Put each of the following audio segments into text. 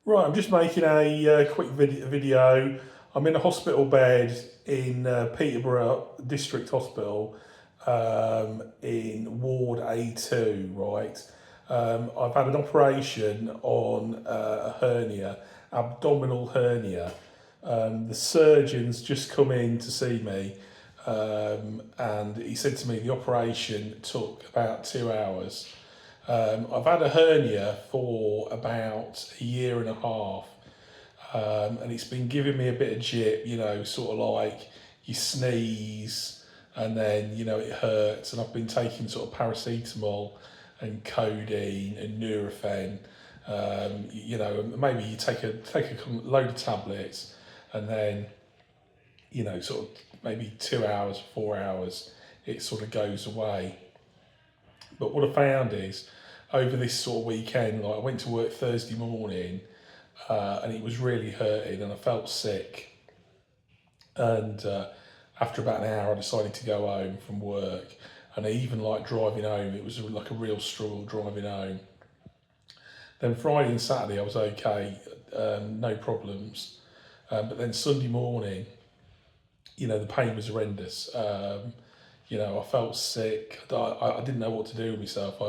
Right, I'm just making a quick video. I'm in a hospital bed in Peterborough District Hospital in Ward A2, right? I've had an operation on a hernia, abdominal hernia. The surgeon's just come in to see me and he said to me the operation took about 2 hours. I've had a hernia for about a year and a half, and it's been giving me a bit of jip, sort of like you sneeze and then, it hurts. And I've been taking sort of paracetamol and codeine and Nurofen. Maybe you take a load of tablets and then, sort of maybe 2 hours, 4 hours, it sort of goes away. But what I found is over this sort of weekend, like I went to work Thursday morning and it was really hurting and I felt sick. And after about an hour, I decided to go home from work. And even like driving home, it was like a real struggle driving home. Then Friday and Saturday, I was okay, no problems. But then Sunday morning, the pain was horrendous. I felt sick. I didn't know what to do with myself.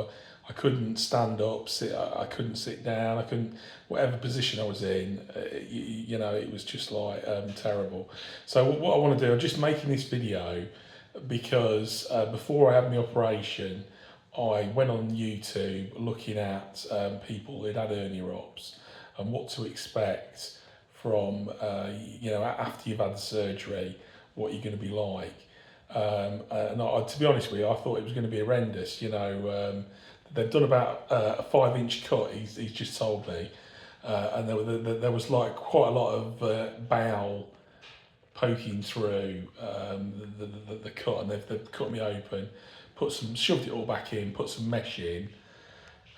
I couldn't stand up, I couldn't sit down, I couldn't, whatever position I was in, it was just like terrible. So what I want to do, I'm just making this video because before I had my operation, I went on YouTube looking at people who'd had hernia ops and what to expect from, after you've had the surgery, what you're going to be like. To be honest with you, I thought it was going to be horrendous. They've done about a 5-inch cut. He's just told me, and there was like quite a lot of bowel poking through the cut, and they've cut me open, shoved it all back in, put some mesh in.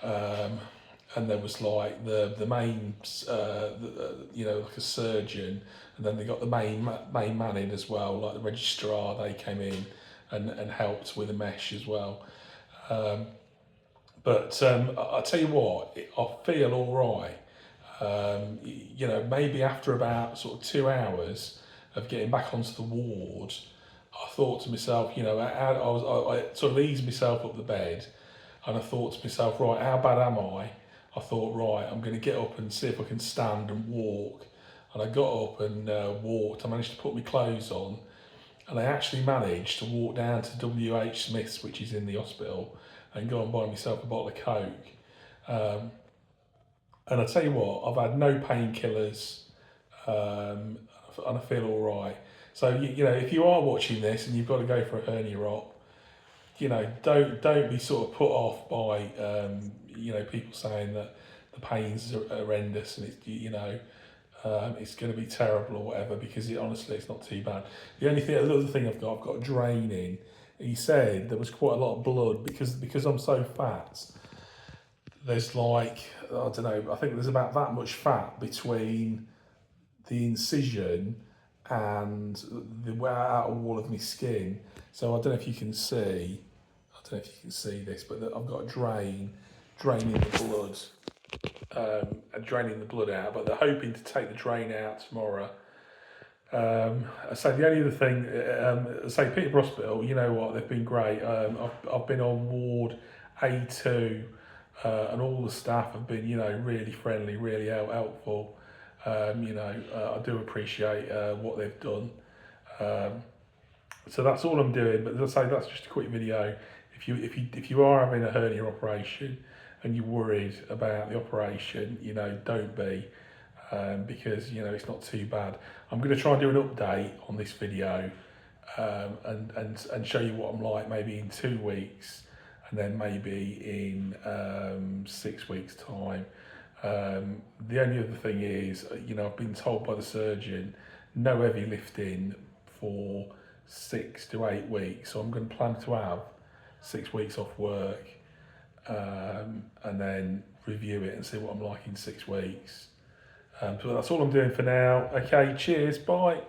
And there was like the main, like a surgeon, and then they got the main man in as well, like the registrar. They came in and helped with the mesh as well. But I tell you what, I feel all right. Maybe after about sort of 2 hours of getting back onto the ward, I thought to myself, I sort of eased myself up the bed, and I thought to myself, right, how bad am I? I thought, right, I'm going to get up and see if I can stand and walk. And I got up and walked. I managed to put my clothes on, and I actually managed to walk down to WH Smith's, which is in the hospital, and go and buy myself a bottle of Coke. And I tell you what, I've had no painkillers, and I feel all right. So, if you are watching this and you've got to go for a hernia op, don't be sort of put off by, people saying that the pain's horrendous and it's going to be terrible or whatever, because honestly, it's not too bad. The other thing I've got draining. He said there was quite a lot of blood because I'm so fat. There's like, I don't know, I think there's about that much fat between the incision and the outer wall of my skin. So I don't know if you can see. I don't know if you can see this, but I've got a draining the blood, draining the blood out. But they're hoping to take the drain out tomorrow. So the only other thing, Peterborough Hospital, you know what, they've been great. I've been on ward A2, and all the staff have been, really friendly, really helpful. I do appreciate what they've done. So that's all I'm doing. But as I say, that's just a quick video. If you are having a hernia operation and you're worried about the operation, don't be. Because it's not too bad. I'm going to try and do an update on this video and show you what I'm like maybe in 2 weeks, and then maybe in 6 weeks time. The only other thing is, I've been told by the surgeon no heavy lifting for 6 to 8 weeks, so I'm going to plan to have 6 weeks off work, and then review it and see what I'm like in 6 weeks. So that's all I'm doing for now. Okay, cheers, bye.